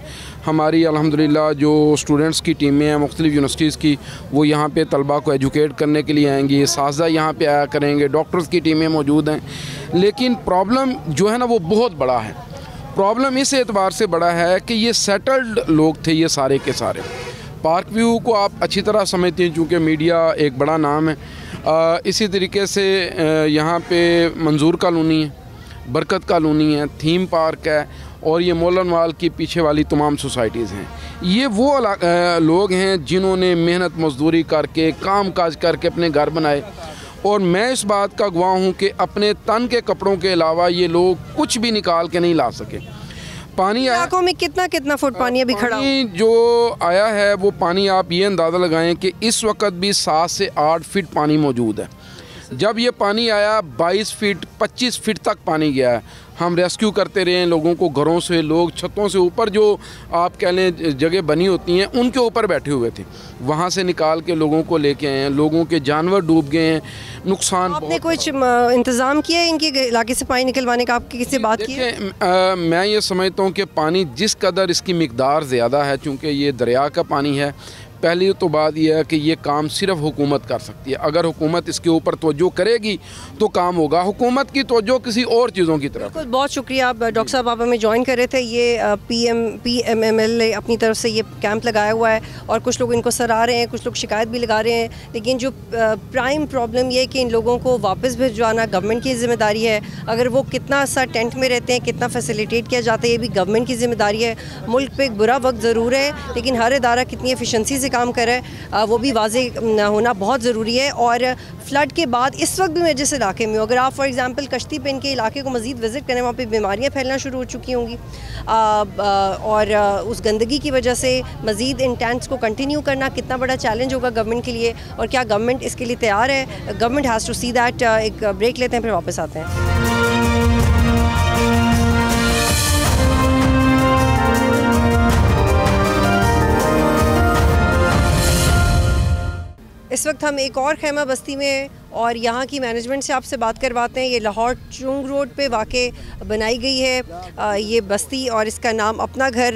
हमारी अल्हम्दुलिल्लाह जो स्टूडेंट्स की टीमें हैं मुख्तलिफ़ यूनिवर्सिटीज़ की, वो यहाँ पे तलबा को एजुकेट करने के लिए आएंगी। इसातिज़ा यहाँ पे आया करेंगे, डॉक्टर्स की टीमें मौजूद हैं। लेकिन प्रॉब्लम जो है ना वो बहुत बड़ा है। प्रॉब्लम इस एतबार से बड़ा है कि ये सेटल्ड लोग थे ये सारे के सारे। पार्क व्यू को आप अच्छी तरह समझते हैं चूँकि मीडिया एक बड़ा नाम है। इसी तरीके से यहाँ पे मंजूर कॉलोनी है, बरकत कॉलोनी है, थीम पार्क है और ये मोलन वाल की पीछे वाली तमाम सोसाइटीज़ हैं। ये वो लोग हैं जिन्होंने मेहनत मजदूरी करके काम काज करके अपने घर बनाए और मैं इस बात का गवाह हूँ कि अपने तन के कपड़ों के अलावा ये लोग कुछ भी निकाल के नहीं ला सके। पानी इलाकों में कितना फुट पानी अभी खड़ा जो आया है वो पानी आप ये अंदाज़ा लगाएं कि इस वक्त भी 7 से 8 फीट पानी मौजूद है। जब ये पानी आया 22 फीट 25 फीट तक पानी गया है। हम रेस्क्यू करते रहे हैं लोगों को, घरों से लोग छतों से ऊपर जो आप कह लें जगह बनी होती हैं उनके ऊपर बैठे हुए थे, वहाँ से निकाल के लोगों को लेके आए हैं। लोगों के जानवर डूब गए हैं, नुकसान। आपने कुछ इंतज़ाम किया है इनके इलाके से पानी निकलवाने का? आपकी किससे बात की है? मैं ये समझता हूँ कि पानी जिस कदर इसकी मिकदार ज़्यादा है, चूँकि ये दरिया का पानी है, पहली तो बात यह है कि ये काम सिर्फ हुकूमत कर सकती है। अगर हुकूमत इसके ऊपर तवज्जो करेगी तो काम होगा। हुकूमत की तवज्जो किसी और चीज़ों की तरफ। बहुत शुक्रिया डॉक्टर साहब, आप हमें ज्वाइन कर रहे थे। ये PMML ने अपनी तरफ से ये कैंप लगाया हुआ है और कुछ लोग इनको सराह रहे हैं, कुछ लोग शिकायत भी लगा रहे हैं। लेकिन जो प्राइम प्रॉब्लम ये है कि इन लोगों को वापस भिजवाना गवर्नमेंट की ज़िम्मेदारी है। अगर वो कितना सा टेंट में रहते हैं, कितना फैसिलिटेट किया जाता है, ये भी गवर्नमेंट की ज़िम्मेदारी है। मुल्क पे एक बुरा वक्त ज़रूर है लेकिन हर इदारा कितनी एफिशिएंसी से काम कर रहा है वो भी वाज़ेह होना बहुत ज़रूरी है। और फ्लड के बाद इस वक्त भी मैं जिस इलाके में हूँ, अगर आप फॉर एग्ज़ाम्पल कश्ती पे इनके इलाके को मज़ीद विज़िट करें, वहाँ पे बीमारियाँ फैलना शुरू हो चुकी होंगी और उस गंदगी की वजह से मज़ीद इन टेंट्स को कंटिन्यू करना कितना बड़ा चैलेंज होगा गवर्नमेंट के लिए और क्या गवर्नमेंट इसके लिए तैयार है? Government has to see that. एक ब्रेक लेते हैं फिर वापस आते हैं। इस वक्त हम एक और खैमा बस्ती में और यहाँ की मैनेजमेंट से आपसे बात करवाते हैं। ये लाहौर चुंग रोड पे वाक़ बनाई गई है ये बस्ती, और इसका नाम अपना घर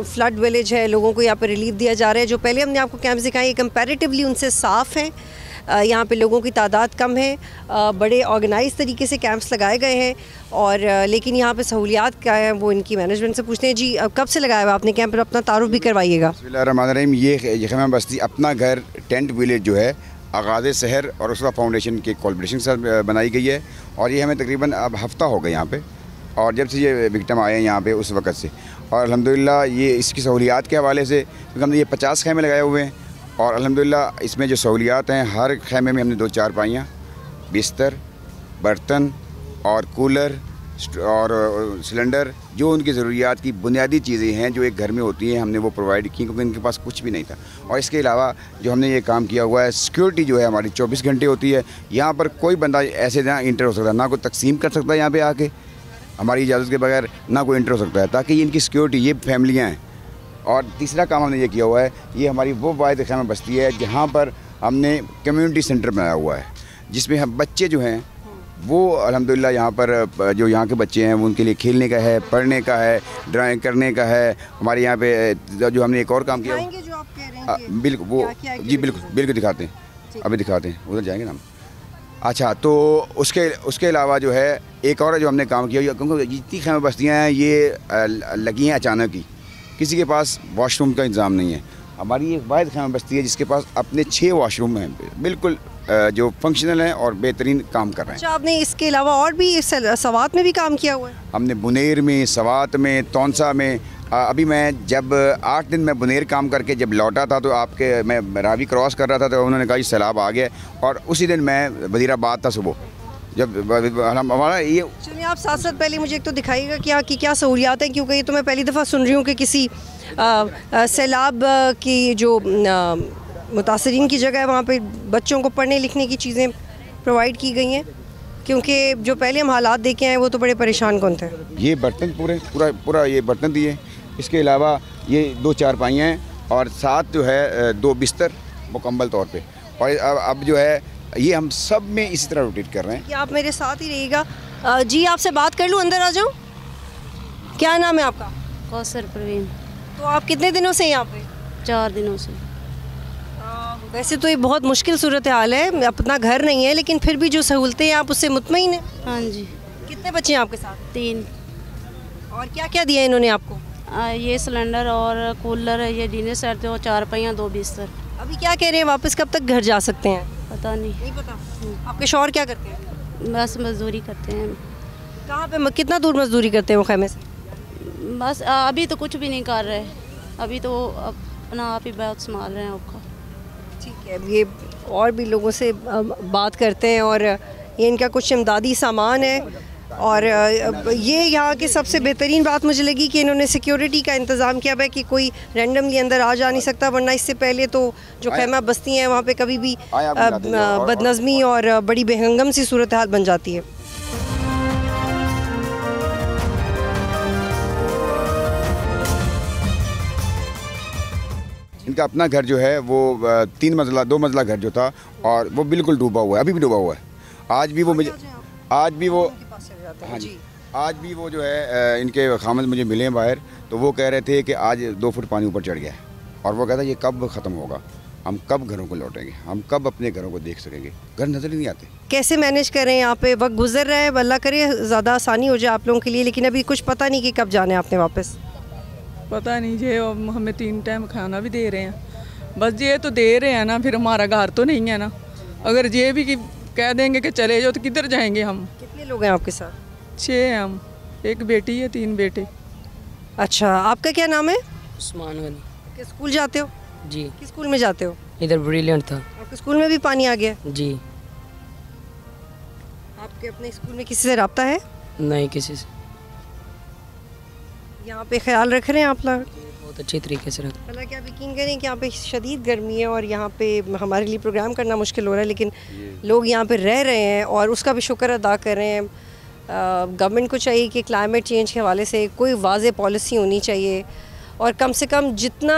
फ्लड विलेज है। लोगों को यहाँ पर रिलीफ दिया जा रहा है। जो पहले हमने आपको कैंप्स दिखाए ये कंपैरेटिवली उनसे साफ़ हैं। यहाँ पे लोगों की तादाद कम है, बड़े ऑर्गेनाइज तरीके से कैंप्स लगाए गए हैं, और लेकिन यहाँ पे सहूलियात क्या है वो इनकी मैनेजमेंट से पूछते हैं। जी कब से लगाया हुआ आपने कैंप, अपना तारुफ भी करवाइएगा। बिस्मिल्लाहिर्रहमानिर्रहीम। ये खैमा बस्ती अपना घर टेंट विलेज जो है आगाज़ शहर और उसका फाउंडेशन के कोलब्रेशन के साथ बनाई गई है, और ये हमें तकरीबन अब हफ़्ता हो गया यहाँ पे, और जब से ये विक्टिम आए हैं यहाँ पे उस वक़्त से, और अल्हम्दुलिल्लाह ये इसकी सहूलियात के हवाले से, क्योंकि हमने ये 50 खैमे लगाए हुए हैं, और अल्हम्दुलिल्लाह इसमें जो सहूलियात हैं हर खैमे में हमने 2 चारपाइयाँ, बिस्तर, बर्तन और कूलर और सिलेंडर, जो उनकी ज़रूरियात की बुनियादी चीज़ें हैं जो एक घर में होती हैं, हमने वो प्रोवाइड की, क्योंकि इनके पास कुछ भी नहीं था। और इसके अलावा जो हमने ये काम किया हुआ है, सिक्योरिटी जो है हमारी 24 घंटे होती है। यहाँ पर कोई बंदा ऐसे ना इंटर हो सकता, ना कोई तकसीम कर सकता है यहाँ पे आके, हमारी इजाज़त के बगैर ना कोई इंटर हो सकता है, ताकि इनकी सिक्योरिटी, ये फैमिलियाँ हैं। और तीसरा काम हमने ये किया हुआ है, ये हमारी वो वाहिद खैमा बस्ती है जहाँ पर हमने कम्युनिटी सेंटर बनाया हुआ है, जिसमें हम बच्चे जो हैं वो अल्हम्दुलिल्लाह यहाँ पर जो यहाँ के बच्चे हैं वो उनके लिए खेलने का है, पढ़ने का है, ड्राइंग करने का है। हमारे यहाँ पे जो हमने एक और काम किया, बिल्कुल वो जी बिल्कुल दिखाते हैं, अभी दिखाते हैं, उधर जाएंगे ना हम। अच्छा, तो उसके अलावा जो है एक और जो हमने काम किया, क्योंकि जितनी खैमा बस्तियाँ हैं ये लगी हैं अचानक ही, किसी के पास वॉशरूम का इंतज़ाम नहीं है। हमारी एक वाहिद खैमा बस्ती है जिसके पास अपने 6 वॉशरूम हैं, बिल्कुल जो फंक्शनल हैं और बेहतरीन काम कर रहे हैं। अच्छा, आपने इसके अलावा और भी सवात में भी काम किया हुआ है? हमने बुनेर में, सवात में, तौनसा में। अभी मैं जब 8 दिन में बुनेर काम करके जब लौटा था तो मैं रावी क्रॉस कर रहा था तो उन्होंने कहा कि सैलाब आ गया, और उसी दिन मैं वज़ीराबाद था सुबह, जब हमारा ये। चलिए, आप साथ पहले मुझे एक तो दिखाइएगा कि यहाँ की क्या सहूलियात हैं, क्योंकि ये तो मैं पहली दफ़ा सुन रही हूँ कि किसी सैलाब की जो मुतासरीन की जगह है वहाँ पे बच्चों को पढ़ने लिखने की चीज़ें प्रोवाइड की गई हैं, क्योंकि जो पहले हम हालात देखे हैं वो तो बड़े परेशान कौन थे। ये बर्तन पूरा ये बर्तन दिए, इसके अलावा ये 2 चारपाइयाँ हैं, और साथ जो है 2 बिस्तर मुकम्मल तौर पे, और अब जो है ये हम सब में इसी तरह रोटेट कर रहे हैं। कि आप मेरे साथ ही रहिएगा। जी आपसे बात कर लूँ, अंदर आ जाऊँ? क्या नाम है आपका? कौसर परवीन। तो आप कितने दिनों से यहाँ पे? 4 दिनों से। वैसे तो ये बहुत मुश्किल सूरत हाल है, अपना घर नहीं है, लेकिन फिर भी जो सहूलतें हैं आप उससे मुतमईन हैं? हाँ जी। कितने बच्चे हैं आपके साथ? 3। और क्या क्या दिया इन्होंने आपको? ये सिलेंडर और कूलर, ये डिनर सेट, 2 चारपाइयाँ, 2 बिस्तर। अभी क्या कह रहे हैं, वापस कब तक घर जा सकते हैं? पता नहीं पता। आपके शौहर क्या करते हैं? बस मजदूरी करते हैं। कहाँ पे, कितना दूर मजदूरी करते हैं वो खैमे से? बस अभी तो कुछ भी नहीं कर रहे, अभी तो अपना आप ही बहुत संभाल रहे हैं आपका। ठीक है, ये और भी लोगों से बात करते हैं, और ये इनका कुछ इमदादी सामान है। और ये यहाँ की सबसे बेहतरीन बात मुझे लगी कि इन्होंने सिक्योरिटी का इंतज़ाम किया है कि कोई रैंडमली अंदर आ जा नहीं सकता, वरना इससे पहले तो जो खैमा बस्ती हैं वहाँ पे कभी भी बदनज़मी और बड़ी बेहंगम सी सूरत हाल बन जाती है। इनका अपना घर जो है वो 2 मंजिला घर जो था, और वो बिल्कुल डूबा हुआ है, अभी भी डूबा हुआ है। आज भी वो जो है इनके खामद मुझे मिले हैं बाहर, तो वो कह रहे थे कि आज 2 फुट पानी ऊपर चढ़ गया है, और वो कहता है ये कब ख़त्म होगा, हम कब घरों को लौटेंगे, हम कब अपने घरों को देख सकेंगे, घर नज़र ही नहीं आते। कैसे मैनेज करें, यहाँ पे वक्त गुजर रहा है, अल्लाह करे ज़्यादा आसानी हो जाए आप लोगों के लिए, लेकिन अभी कुछ पता नहीं कि कब जाना है आपने वापस? पता नहीं जी, हमें 3 टाइम खाना भी दे रहे हैं, बस ये तो दे रहे हैं ना, फिर हमारा घर तो नहीं है ना। अगर ये भी कह देंगे कि चले जाओ तो किधर जाएंगे हम? कितने लोग हैं आपके साथ? 6 हैं हम, 1 बेटी है, 3 बेटे। अच्छा, आपका क्या नाम है? उस्मान गनी। किस स्कूल जाते हो? जी। किस स्कूल में जाते हो? इधर ब्रिलियंट था। आपके स्कूल में भी पानी आ गया? जी। आपके अपने स्कूल में किसी से रब्ता है? नहीं, किसी से। यहाँ पे ख्याल रख रहे हैं आप लोग? बहुत अच्छे तरीके से रख। हालांकि आप यकीन करें कि यहाँ पे शदीद गर्मी है और यहाँ पे हमारे लिए प्रोग्राम करना मुश्किल हो रहा है, लेकिन लोग यहाँ पे रह रहे हैं और उसका भी शुक्र अदा कर रहे हैं। गवर्नमेंट को चाहिए कि क्लाइमेट चेंज के हवाले से कोई वाज़े पॉलिसी होनी चाहिए, और कम से कम जितना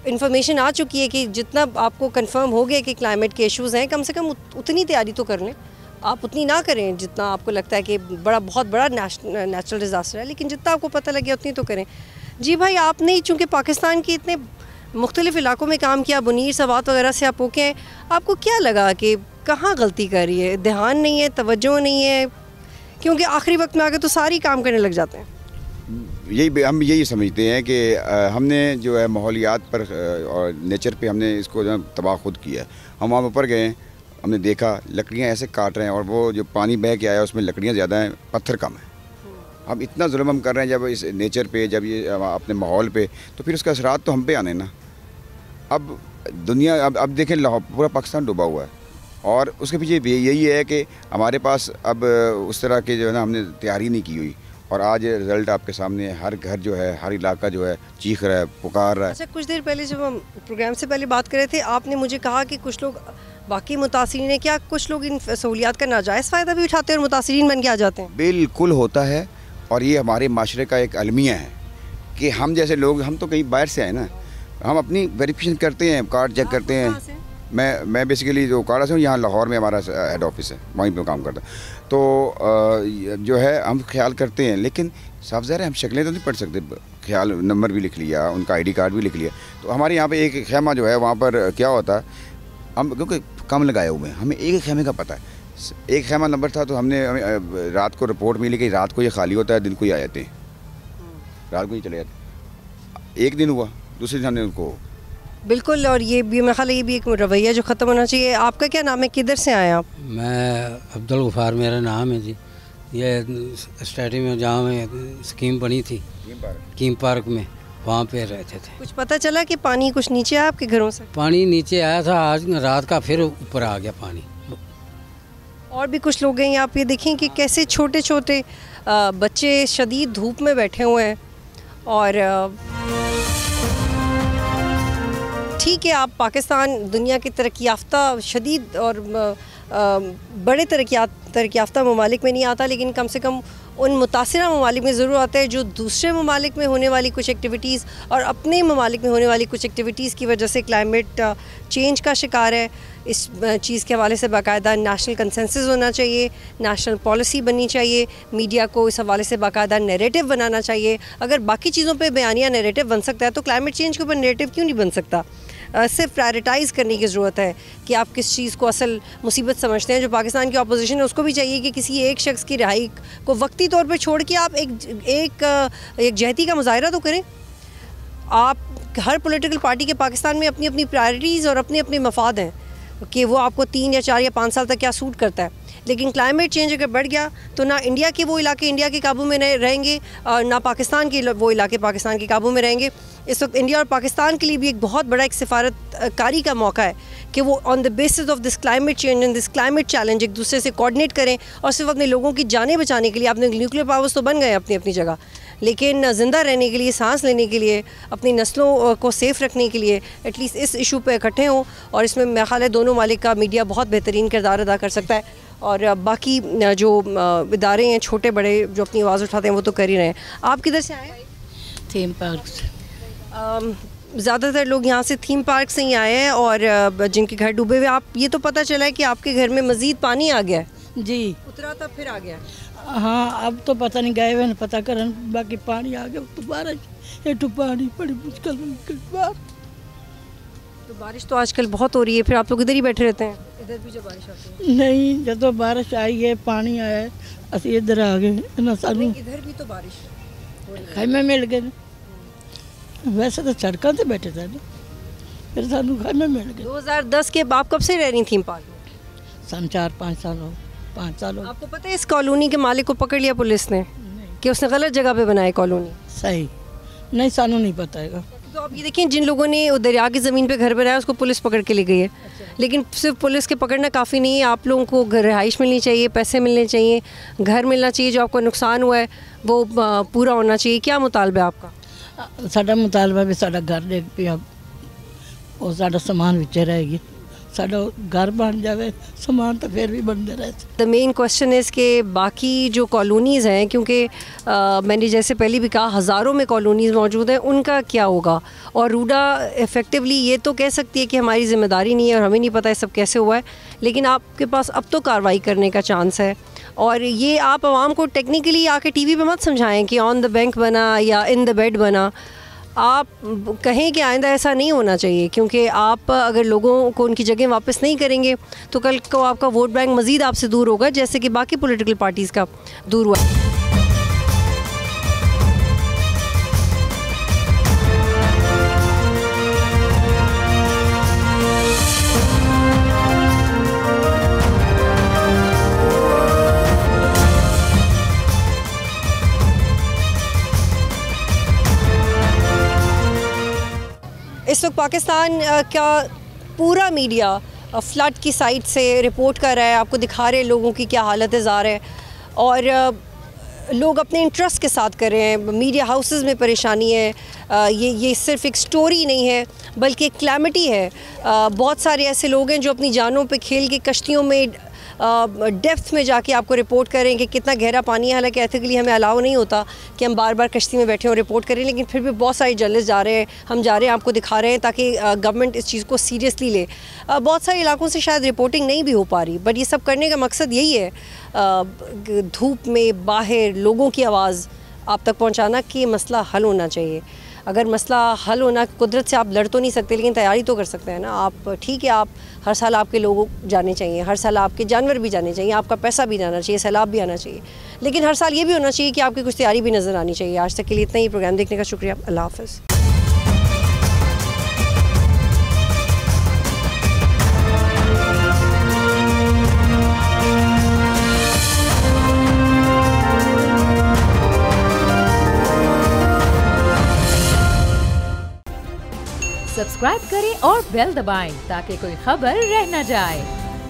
इन्फॉर्मेशन आ चुकी है कि जितना आपको कंफर्म हो गया कि क्लाइमेट के इश्यूज़ हैं, कम से कम उतनी तैयारी तो कर लें। आप उतनी ना करें जितना आपको लगता है कि बहुत बड़ा नेचुरल डिज़ास्टर है, लेकिन जितना आपको पता लगे उतनी तो करें। जी भाई, आपने चूँकि पाकिस्तान के इतने मुख्तलिफ़ इलाकों में काम किया, बुनीर सवात वगैरह से आप होके हैं, आपको क्या लगा कि कहाँ गलती कर रही है? ध्यान नहीं है, तवज्जो नहीं है? क्योंकि आखिरी वक्त में आके तो सारी काम करने लग जाते हैं। हम यही समझते हैं कि हमने जो है माहौलियात पर और नेचर पे हमने इसको जो है तबाह खुद किया है। हम वहाँ ऊपर गए, हमने देखा लकड़ियाँ ऐसे काट रहे हैं और वो जो पानी बह के आया उसमें लकड़ियाँ ज़्यादा हैं, पत्थर कम है। हम इतना जुल्म हम कर रहे हैं जब इस नेचर पे, जब ये अपने माहौल पे, तो फिर उसका असरात तो हम पे आने ना। अब दुनिया अब देखें, लाहौर पूरा पाकिस्तान डूबा हुआ है और उसके पीछे यही है कि हमारे पास अब उस तरह के जो है ना हमने तैयारी नहीं की हुई और आज रिज़ल्ट आपके सामने है। हर घर जो है, हर इलाका जो है चीख रहा है, पुकार रहा है। अच्छा, कुछ देर पहले जब हम प्रोग्राम से पहले बात कर रहे थे, आपने मुझे कहा कि कुछ लोग बाकी मुतासिरीन है, क्या कुछ लोग इन सहूलियात का नाजायज़ फ़ायदा भी उठाते हैं और मुतासिरीन बन के आ जाते हैं? बिल्कुल होता है और ये हमारे माशरे का एक अलमिया है कि हम जैसे लोग, हम तो कहीं बाहर से आए ना, हम अपनी वेरिफिकेशन करते हैं, कार्ड चेक करते हैं। मैं बेसिकली जो काड़ा से हूँ, यहाँ लाहौर में हमारा हेड ऑफिस है, वहीं पे काम करता है। तो जो है हम ख्याल करते हैं, लेकिन साफ ज़ाहिर है हम शक्लें तो नहीं पढ़ सकते। ख्याल नंबर भी लिख लिया, उनका आईडी कार्ड भी लिख लिया। तो हमारे यहाँ पे एक खेमा जो है वहाँ पर क्या होता है, हम क्योंकि कम लगाए हुए हैं, हमें एक खेमे का पता है। एक खेमा नंबर था तो हमें रात को रिपोर्ट मिली कि रात को ये खाली होता है, दिन को ही आ जाते हैं, रात को ही चले जाते। एक दिन हुआ, दूसरे दिन हमने उनको बिल्कुल। और ये भी मेरा ख्याल है ये भी एक रवैया जो ख़त्म होना चाहिए। आपका क्या नाम है, किधर से आए आप? मैं अब्दुल गफ़ार मेरा नाम है जी। ये स्टेडियम में जहाँ में स्कीम बनी थी कीम पार्क में, वहाँ पे रहते थे। कुछ पता चला कि पानी कुछ नीचे आया आपके घरों से? पानी नीचे आया था, आज रात का फिर ऊपर आ गया पानी। और भी कुछ लोग हैं, आप ये देखें कि कैसे छोटे छोटे बच्चे शदीद धूप में बैठे हुए हैं। और ठीक है, आप पाकिस्तान दुनिया की तरक्की याफ्ता शदीद और बड़े तरक्की याफ्ता ममालिक में नहीं आता, लेकिन कम से कम उन मुतासिरा ममालिक में ज़रूर आता है जो दूसरे ममालिक में होने वाली कुछ एक्टिविटीज़ और अपने ममालिक में होने वाली कुछ एक्टिविटीज़ की वजह से क्लाइमेट चेंज का शिकार है। इस चीज़ के हवाले से बाकायदा नेशनल कंसेंसस होना चाहिए, नेशनल पॉलिसी बननी चाहिए, मीडिया को इस हवाले से बाकायदा नैरेटिव बनाना चाहिए। अगर बाकी चीज़ों पे बयानिया नैरेटिव बन सकता है तो क्लाइमेट चेंज के ऊपर नैरेटिव क्यों नहीं बन सकता? सिर्फ प्रायोरिटाइज़ करने की ज़रूरत है कि आप किस चीज़ को असल मुसीबत समझते हैं। जो पाकिस्तान की अपोजिशन है उसको भी चाहिए कि किसी एक शख्स की रिहाई को वक्ती तौर पर छोड़ के आप एक जहती का मुजाहरा तो करें। आप हर पॉलिटिकल पार्टी के पाकिस्तान में अपनी अपनी प्रायोरिटीज़ और अपने अपने मफाद हैं कि वो आपको 3 या 4 या 5 साल तक क्या सूट करता है। लेकिन क्लाइमेट चेंज अगर बढ़ गया तो ना इंडिया के वो इलाके इंडिया के काबू में रहेंगे और ना पाकिस्तान के वो इलाके पाकिस्तान के काबू में रहेंगे। इस वक्त इंडिया और पाकिस्तान के लिए भी एक बहुत बड़ा एक सिफारतकारी का मौका है कि वो on the basis of this climate change and this climate challenge एक दूसरे से कोऑर्डिनेट करें और सिर्फ अपने लोगों की जानें बचाने के लिए। आपने न्यूक्लियर पावर्स तो बन गए अपनी अपनी जगह, लेकिन ज़िंदा रहने के लिए, सांस लेने के लिए, अपनी नस्लों को सेफ़ रखने के लिए एटलीस्ट इस इशू पे इकट्ठे हों। और इसमें मेरा ख्याल है दोनों मालिक का मीडिया बहुत बेहतरीन किरदार अदा कर सकता है और बाकी जो इदारे हैं छोटे बड़े जो अपनी आवाज़ उठाते हैं वो तो कर ही रहे हैं। आप किधर से आए? थीम पार्क से। ज़्यादातर लोग यहाँ से थीम पार्क से ही आए हैं और जिनके घर डूबे हुए। आप ये तो पता चला है कि आपके घर में मज़ीद पानी आ गया है? जी, उतरा था फिर आ गया। हाँ, अब तो पता नहीं, गए हुए पता करन, बाकी पानी आ गया। तो बारिश ये तो पानी बड़ी मुश्किल बार। तो बारिश तो आजकल बहुत हो रही है, फिर आप लोग इधर ही बैठे रहते हैं? इधर भी जब बारिश आती है? नहीं, जब तो बारिश आई है, पानी आया है, असं इधर आ गए ना। सानू इधर भी तो बारिश खैमे मिल गए। वैसे तो सड़कों से बैठे थे ना, फिर सानू खैमे मिल गए। 2010 के आप कब से रह रही थीम पार्क में? सन 4-5 साल हो, 5 साल हो। आपको पता है इस कॉलोनी के मालिक को पकड़ लिया पुलिस ने कि उसने गलत जगह पे बनाई कॉलोनी? सही नहीं, सानू नहीं पता है। तो आप ये देखें, जिन लोगों ने दरिया की ज़मीन पे घर बनाया उसको पुलिस पकड़ के ले गई है। लेकिन सिर्फ पुलिस के पकड़ना काफ़ी नहीं है, आप लोगों को रिहाइश मिलनी चाहिए, पैसे मिलने चाहिए, घर मिलना चाहिए, जो आपको नुकसान हुआ है वो पूरा होना चाहिए। क्या मुतालबा है आपका? साडा मुतालबा भी साडा घर देख पिया और साडा सामान विच रहेगी, साडा घर बन जाए, समान तो फिर भी बनते रहे। द मेन क्वेश्चन इज़ कि बाकी जो कॉलोनीज़ हैं, क्योंकि मैंने जैसे पहले भी कहा हज़ारों में कॉलोनीज़ मौजूद हैं, उनका क्या होगा। और रूडा इफ़ेक्टिवली ये तो कह सकती है कि हमारी ज़िम्मेदारी नहीं है और हमें नहीं पता है सब कैसे हुआ है, लेकिन आपके पास अब तो कार्रवाई करने का चांस है। और ये आप आवाम को टेक्निकली आके टीवी पे मत समझाएं कि ऑन द बैंक बना या इन द बेड बना। आप कहें कि आइंदा ऐसा नहीं होना चाहिए, क्योंकि आप अगर लोगों को उनकी जगह वापस नहीं करेंगे तो कल को आपका वोट बैंक मज़ीद आपसे दूर होगा, जैसे कि बाकी पॉलिटिकल पार्टीज़ का दूर हुआ। इस वक्त पाकिस्तान का पूरा मीडिया फ्लड की साइड से रिपोर्ट कर रहा है, आपको दिखा रहे हैं लोगों की क्या हालत ज़ार है। और लोग अपने इंटरेस्ट के साथ कर रहे हैं। मीडिया हाउसेस में परेशानी है। ये सिर्फ एक स्टोरी नहीं है बल्कि एक क्लैमिटी है। बहुत सारे ऐसे लोग हैं जो अपनी जानों पे खेल के कश्तियों में डेप्थ में जाके आपको रिपोर्ट करें कि कितना गहरा पानी है। हालांकि एथिकली हमें अलाउ नहीं होता कि हम बार बार कश्ती में बैठे और रिपोर्ट करें, लेकिन फिर भी बहुत सारे जर्नलिस्ट जा रहे हैं, हम जा रहे हैं, आपको दिखा रहे हैं ताकि गवर्नमेंट इस चीज़ को सीरियसली ले। बहुत सारे इलाकों से शायद रिपोर्टिंग नहीं भी हो पा रही, बट ये सब करने का मकसद यही है, धूप में बाहर लोगों की आवाज़ आप तक पहुँचाना कि मसला हल होना चाहिए। अगर मसला हल होना, कुदरत से आप लड़ तो नहीं सकते लेकिन तैयारी तो कर सकते हैं ना आप। ठीक है, आप हर साल आपके लोग जाने चाहिए, हर साल आपके जानवर भी जाने चाहिए, आपका पैसा भी जाना चाहिए, सैलाब भी आना चाहिए, लेकिन हर साल ये भी होना चाहिए कि आपकी कुछ तैयारी भी नज़र आनी चाहिए। आज तक के लिए इतना ही। प्रोग्राम देखने का शुक्रिया। अल्लाह हाफ़िज़। सब्सक्राइब करें और बेल दबाएं ताकि कोई खबर रह न जाए।